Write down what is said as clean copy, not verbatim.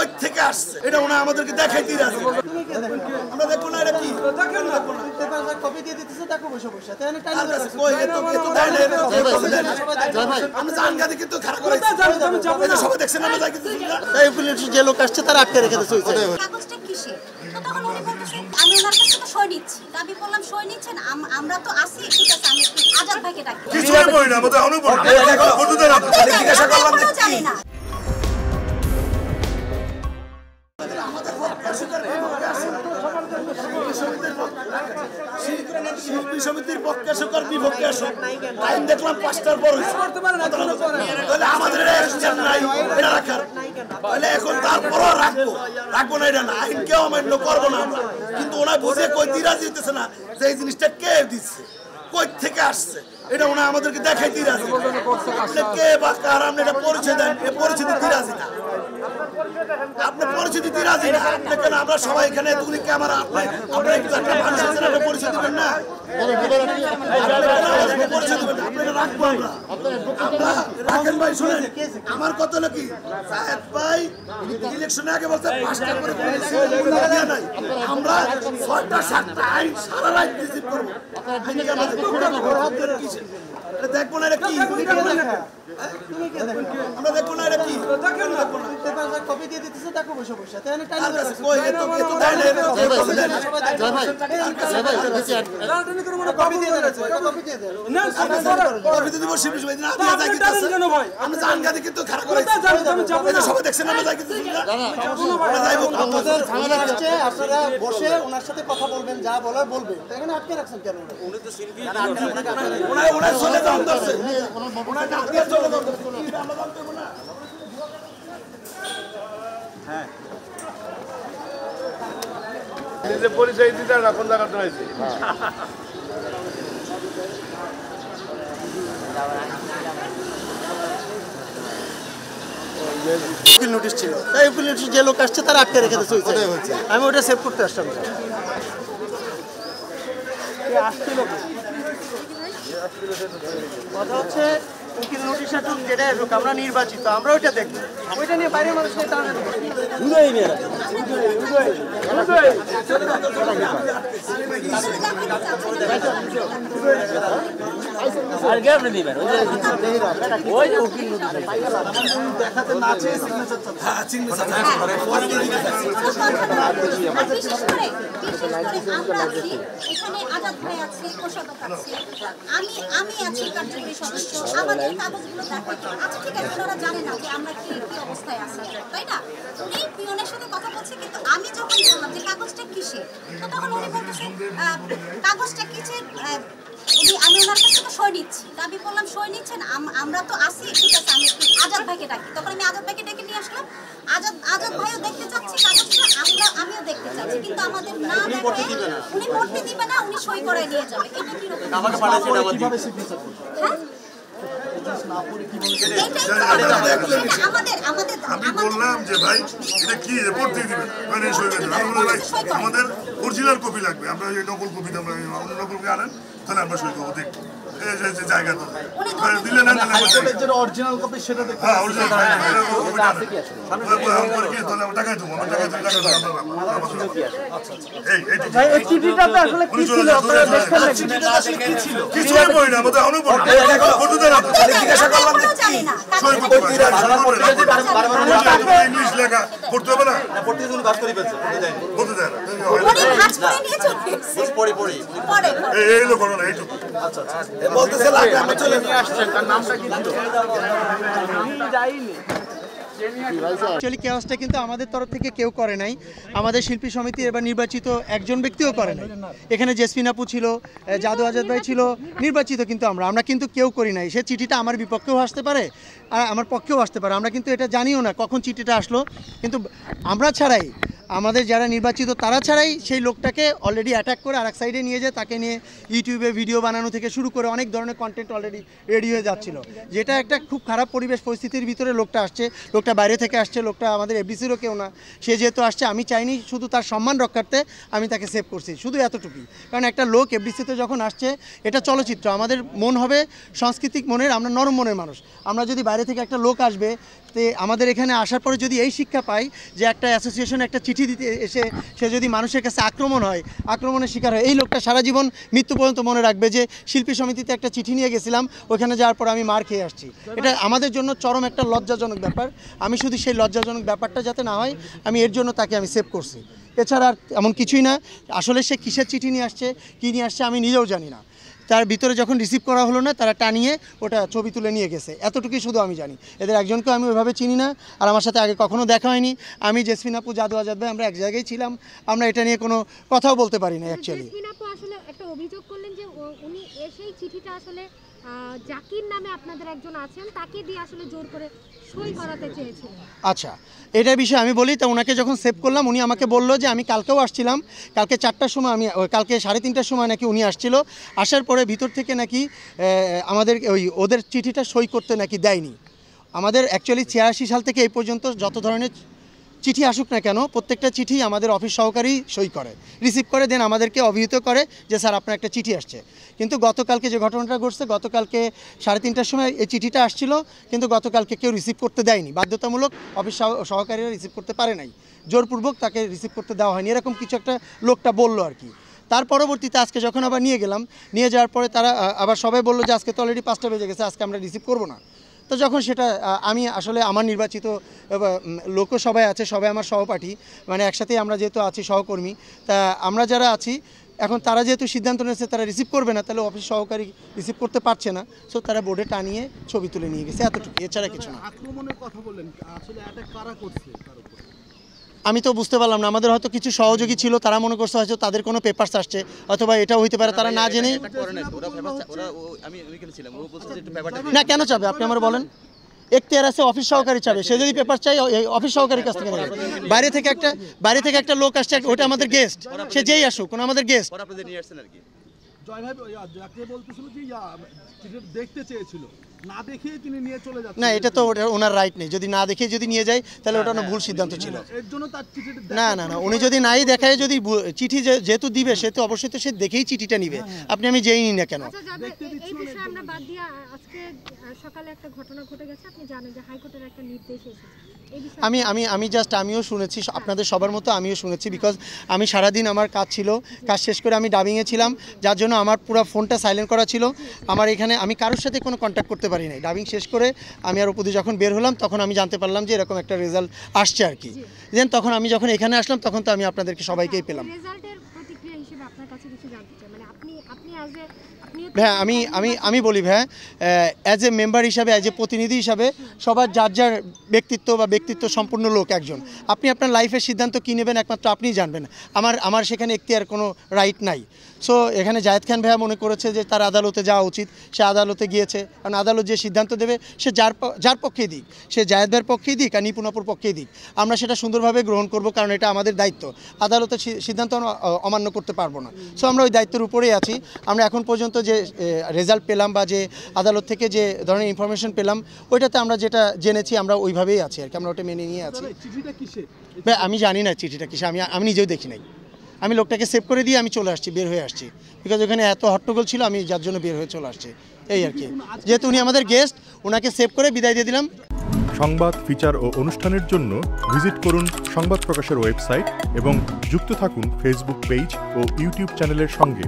কই থেকে আসছে এটা ওনা আমাদেরকে দেখাইতে রাজি। আমরা দেখো না এটা কি কপি দিয়ে দিতেছে, দেখো বসে বসে তাই না? টাইম কই এত দেয় না, আমরা জানগাদি কিন্তু খারাপ করেছি, এটা সবাই দেখছেন আমরা যাই কিছু না। তাই পুলিশ যে লোক আসছে তারা আটকে রেখে দিয়েছে। কাগজটা কিসে? তো তখন উনি বলতেছেন আমি ওনার কাছে তো সই নিচ্ছি। আমি বললাম সই নিচ্ছেন, আমরা তো আসি, ঠিক আছে আমি একটু আজাদ ভাইকে ডাকি। কিছু বই না আমাদের অনুভব জিজ্ঞাসা করলাম জানি না। শিল্পী সমিতির পক্ষে আসুক আর বিপক্ষে আসুক, টাইম দেখলাম 5টার পর তাহলে আমাদের অ্যাকশন নাই এটা রাখার, তাহলে এখন তারপরও রাখবো না, এটা না আইনকেও অমান্য করবো না আমরা। কিন্তু ওরা বুঝে কই দিরাজ দিতেছে না যে এই জিনিসটা কে দিচ্ছে, কই থেকে আসছে এটা ওনা আমাদেরকে দেখাইতে রাজি। আপনি কে বা কার, আপনি এটা পরিচয় দেন, এ পরিচয় দিতে রাজি না, আপনি পরিচয় দিতে রাজি না। আপনি কেন, আমরা সবাই এখানে তুমি ক্যামেরা, আপনার একটু একটা মানুষ আছেন, আপনি পরিচয় দিবেন না, পরিচয় দিবেন না, আপনাকে রাখবো আমরা। রাখেন ভাই, শুনেন আমার কথা হলো কি, সাহেব ভাই ইলেকশনে আগে বলছে 5টা করে নাই, আমরা 6টা 7টা আইন সারা রাত রিসিভ করবো। দেখবো না এটা কি, আমরা দেখবো না এটা কি কপি দিয়ে দিতেছে, দেখো বসে বসে তাই না? টাইম কই এত দেয় না, কপি দিয়ে দিতেছে, কপি দিয়ে দেন না, কপি দিয়ে দিব শিল্পী সমিতি না দিয়ে যাই কিছু কেন ভাই, আমরা জানগাদি কিন্তু খারাপ করেছি, এটা সবাই দেখছেন আমরা যাই কিছু না, আমরা যাইবো। আপনাদের ঝামেলা আসছে, আপনারা বসে ওনার সাথে কথা বলবেন, যা বলার বলবেন, এখানে আটকে রাখছেন কেন? উনি তো শিল্পী, ওনার চলে যাওয়া দরকার, ওনার না দিয়ে চলে যাওয়া দরকার, আমরা জানতে না। হ্যাঁ নিজে পরিচয় দিতে না কোন জায়গাতে হয়েছে। উকিল নোটিশ ছিল, তাই উকিল নোটিশ যে লোক আসছে তারা আটকে রেখে দিয়েছে। আমি ওটা সেভ করতে আসলাম। কথা হচ্ছে উকিল নোটিশ আসুক, যেটা আসুক, আমরা নির্বাচিত, আমরা ওইটা দেখবো, ওইটা নিয়ে বাইরের মানুষ নিয়ে টানাটানি দেখাতে না চেয়ে সিগনেচার বিশেষ করে আমরা আছি এখানে, আজাদ ভাই আছে, কোষাধ্যক্ষ আছে, আমি আছি কার্যকরী সদস্য, আমাদের কাগজগুলো দেখাতে। আচ্ছা ঠিক আছে, ওরা জানে না যে আমরা কি অবস্থায় আছি, তাই না? উনি পিয়নের সাথে কথা বলছে, কিন্তু আমি যখন বললাম যে কাগজটা কিসে, তো তখন উনি বলতেছেন কাগজটা কিসের, আমি ওনার কাছে তো সই নিচ্ছি। আমি বললাম সই নিচ্ছেন, আমরা তো আসি, ঠিক আছে আমি একটু আজাদ ভাইকে ডাকি। তখন আমি আজাদ ভাইকে ডেকে নিয়ে আসলাম। আজাদ ভাইও দেখতে চাচ্ছি কাগজটা, আমিও দেখতে চাচ্ছি, কিন্তু আমাদের না দেখে উনি পড়তে দিবে না, উনি সই করায় নিয়ে যাবে। এটা কি রকম? হ্যাঁ আমি বললাম যে ভাই এটা কি পড়তে দিবেন, মানে আমাদের অরিজিনাল কপি লাগবে, আমরা এই নকল কপি নকল কপি আনেন তাহলে আমরা সই করবো, দেখবো জায়গা তো দিলে না অরিজিনাল কপি সেটা দেখতে। হ্যাঁ অরিজিনাল তাহলে আমরা টাকায় দেবো, আমরা টাকায় কিছু বই না আমাদের অনুভব জিজ্ঞাসা করলাম ইংলিশ লেখা পড়তে হবে না, পড়তে দিন বাস করে ফেলছে, বলতে দেয় না এই লোক না এইটুকু। আচ্ছা আচ্ছা বলতেছে লাগে আমরা চলে আসছেন, তার নামটা কি ছিল? অ্যাকচুয়ালি কেওয়াসটা কিন্তু আমাদের তরফ থেকে কেউ করে নাই, আমাদের শিল্পী সমিতি এবার নির্বাচিত একজন ব্যক্তিও করে নাই। এখানে জেসমিন আপু ছিল, জাদু আজাদ ভাই ছিল, নির্বাচিত কিন্তু আমরা কিন্তু কেউ করি নাই। সে চিঠিটা আমার বিপক্ষেও আসতে পারে আর আমার পক্ষেও আসতে পারে, আমরা কিন্তু এটা জানিও না কখন চিঠিটা আসলো। কিন্তু আমরা ছাড়াই, আমাদের যারা নির্বাচিত তারা ছাড়াই সেই লোকটাকে অলরেডি অ্যাটাক করে আরেক সাইডে নিয়ে যায়, তাকে নিয়ে ইউটিউবে ভিডিও বানানো থেকে শুরু করে অনেক ধরনের কন্টেন্ট অলরেডি রেডি হয়ে যাচ্ছিল, যেটা একটা খুব খারাপ পরিবেশ পরিস্থিতির ভিতরে লোকটা আসছে। লোকটা বাইরে থেকে আসছে, লোকটা আমাদের এফডিসিরও কেউ না। সে যেহেতু আসছে, আমি চাইনি, শুধু তার সম্মান রক্ষার্থে আমি তাকে সেভ করছি, শুধু এতটুকুই। কারণ একটা লোক এফডিসিতে যখন আসছে, এটা চলচ্চিত্র, আমাদের মন হবে সাংস্কৃতিক মনের, আমরা নরম মনের মানুষ। আমরা যদি বাইরে থেকে একটা লোক আসবে, তে আমাদের এখানে আসার পরে যদি এই শিক্ষা পাই যে একটা অ্যাসোসিয়েশন একটা চিঠি দিতে এসে সে যদি মানুষের কাছে আক্রমণের শিকার হয়, এই লোকটা সারা জীবন মৃত্যু পর্যন্ত মনে রাখবে যে শিল্পী সমিতিতে একটা চিঠি নিয়ে গেছিলাম, ওখানে যাওয়ার পর আমি মার খেয়ে আসছি। এটা আমাদের জন্য চরম একটা লজ্জাজনক ব্যাপার। আমি শুধু সেই লজ্জাজনক ব্যাপারটা যাতে না হয় আমি এর জন্য তাকে আমি সেভ করছি, এছাড়া আর এমন কিছুই না। আসলে সে কিসের চিঠি নিয়ে আসছে, কী নিয়ে আসছে আমি নিজেও জানি না। তার ভিতরে যখন রিসিভ করা হলো না, তারা টানিয়ে ওটা ছবি তুলে নিয়ে গেছে, এতটুকুই শুধু আমি জানি। এদের একজনকেও আমি ওইভাবে চিনি না, আর আমার সাথে আগে কখনো দেখা হয়নি। আমি জেসমিন আপু, জাদু আজাদ ভাই, আমরা এক জায়গায় ছিলাম, আমরা এটা নিয়ে কোনো কথাও বলতে পারি না অ্যাকচুয়ালি। জেসমিন আপু আসলে একটা অভিযোগ করলেন যে উনি এসেই চিঠিটা আসলে জাকির নামে আপনাদের একজন আছেন, তাকে দিয়ে আসলে জোর করে সই করাতে চেয়েছিলেন। আচ্ছা, এটার বিষয়ে আমি বলি। তা ওনাকে যখন সেভ করলাম, উনি আমাকে বললো যে আমি কালকেও আসছিলাম, কালকে 4টার সময় কালকে 3:30টার সময় নাকি উনি আসছিল। আসার পরে ভিতর থেকে নাকি আমাদের ওদের চিঠিটা সই করতে নাকি দেয়নি। আমাদের অ্যাকচুয়ালি 86 সাল থেকে এই পর্যন্ত যত ধরনের চিঠি আসুক না কেন, প্রত্যেকটা চিঠি আমাদের অফিস সহকারী সই করে, রিসিভ করে, দেন আমাদেরকে অভিহিত করে যে স্যার আপনার একটা চিঠি আসছে। কিন্তু গতকালকে যে ঘটনাটা ঘটছে, গতকালকে 3:30টার সময় এই চিঠিটা আসছিল, কিন্তু গতকালকে কেউ রিসিভ করতে দেয়নি। বাধ্যতামূলক অফিস সহকারীরা রিসিভ করতে পারে নাই, জোরপূর্বক তাকে রিসিভ করতে দেওয়া হয়নি, এরকম কিছু একটা লোকটা বললো আর কি। তার পরবর্তীতে আজকে যখন আবার নিয়ে গেলাম, নিয়ে যাওয়ার পরে তারা আবার সবাই বললো যে আজকে তো অলরেডি 5টা বেজে গেছে, আজকে আমরা রিসিভ করবো না। তো যখন সেটা আমি আসলে আমার নির্বাচিত লোকও সবাই আছে, সবাই আমার সহপাঠী, মানে একসাথেই আমরা যেহেতু আছি সহকর্মী, তা আমরা যারা আছি এখন তারা যেহেতু সিদ্ধান্ত নিয়েছে তারা রিসিভ করবে না, তাহলে অফিস সহকারী রিসিভ করতে পারছে না, সো তারা বোর্ডে টানিয়ে ছবি তুলে নিয়ে গেছে, এতটুকু, এছাড়া কিছু না। আক্রমণের কথা বললেন, আসলে অ্যাটাক কারা করছে তার উপর? আমি তো বুঝতে পারলাম না। আমাদের হয়তো কিছু সহযোগী ছিল, তারা মনে করছে হয়তো তাদের কোনো পেপারস আসছে, অথবা এটাও হইতে পারে তারা না জেনে। না, কেন চাবে আপনি আমার বলেন? এখতিয়ার আছে অফিস সহকারী চাবে, সে যদি পেপার চাই অফিস সহকারীর কাছ থেকে নেবে। বাইরে থেকে একটা লোক আসছে, ওটা আমাদের গেস্ট, সে যেই আসুক, কোনো আমাদের গেস্ট। জয় ভাই যাকে বলতেছিল যে দেখতে চেয়েছিল, না দেখেই তিনি নিয়ে চলে যাচ্ছেন। না, এটা তো ওনার রাইট নেই, যদি না দেখে যদি নিয়ে যায় তাহলে ওটা ভুল সিদ্ধান্ত ছিল। এর জন্য তার চিঠিটা না, উনি যদি নাই দেখায়, যদি চিঠি যেহেতু দিবে সে তো অবশ্যই তো সে দেখেই চিঠিটা নিবে, আপনি আমি যেই নি না কেন। আচ্ছা, এই বিষয়ে আমরা বাদ দিয়ে আজকে সকালে একটা ঘটনা ঘটে গেছে, আপনি জানেন যে হাইকোর্টের একটা নির্দেশ এসেছে। আমিও শুনেছি, আপনাদের সবার মতো আমিও শুনেছি, বিকজ আমি সারাদিন আমার কাজ ছিল, কাজ শেষ করে আমি ডাবিংয়ে ছিলাম, যার জন্য আমার পুরো ফোনটা সাইলেন্ট করা ছিল। আমার এখানে আমি কারোর সাথে কোনো কন্ট্যাক্ট করতে পারি নাই। ডাবিং শেষ করে আমি আর উপদি যখন বের হলাম, তখন আমি জানতে পারলাম যে এরকম একটা রেজাল্ট আসছে আর কি। দেন তখন আমি যখন এখানে আসলাম, তখন তো আমি আপনাদেরকে সবাইকেই পেলাম। রেজাল্টের প্রতিক্রিয়া হিসেবে আপনার কাছে কিছু জানতে চাই, মানে আপনি হ্যাঁ, আমি বলি ভাই, অ্যাজ এ মেম্বার হিসাবে, অ্যাজ এ প্রতিনিধি হিসাবে, সবার যার ব্যক্তিত্ব সম্পূর্ণ লোক একজন। আপনি আপনার লাইফের সিদ্ধান্ত কী নেবেন একমাত্র আপনিই জানবেন। আমার সেখানে এখতিয়ার কোনো রাইট নাই। সো এখানে জায়েদ খান ভাইয়া মনে করেছে যে তার আদালতে যাওয়া উচিত, সে আদালতে গিয়েছে, কারণ আদালত যে সিদ্ধান্ত দেবে সে যার পক্ষেই দিক, সে জায়েদ ভাইয়ের পক্ষেই দিক আর নিপুণ আপুর পক্ষেই দিক, আমরা সেটা সুন্দরভাবে গ্রহণ করব, কারণ এটা আমাদের দায়িত্ব। আদালতের সিদ্ধান্ত অমান্য করতে পারবো না। সো আমরা ওই দায়িত্বের উপরেই আছি। আমরা এখন পর্যন্ত যে রেজাল্ট পেলাম বা যে আদালত থেকে যে ধরনের ইনফরমেশন পেলাম, ওইটাতে আমরা যেটা জেনেছি আমরা ওইভাবেই আছি আর কি, আমরা ওটা মেনে নিয়ে আছি। ভাই আমি জানি না চিঠিটা কিসে, আমি নিজেও দেখি নাই। আমি লোকটাকে সেভ করে দিয়ে আমি চলে আসছি, বের হয়ে আসছি, বিকজ ওখানে এত হট্টগোল ছিল, আমি যার জন্য বের হয়ে চলে আসছি, এই আর কি। যেহেতু উনি আমাদের গেস্ট, ওনাকে সেভ করে বিদায় দিয়ে দিলাম। সংবাদ, ফিচার ও অনুষ্ঠানের জন্য ভিজিট করুন সংবাদ প্রকাশের ওয়েবসাইট এবং যুক্ত থাকুন ফেসবুক পেজ ও ইউটিউব চ্যানেলের সঙ্গে।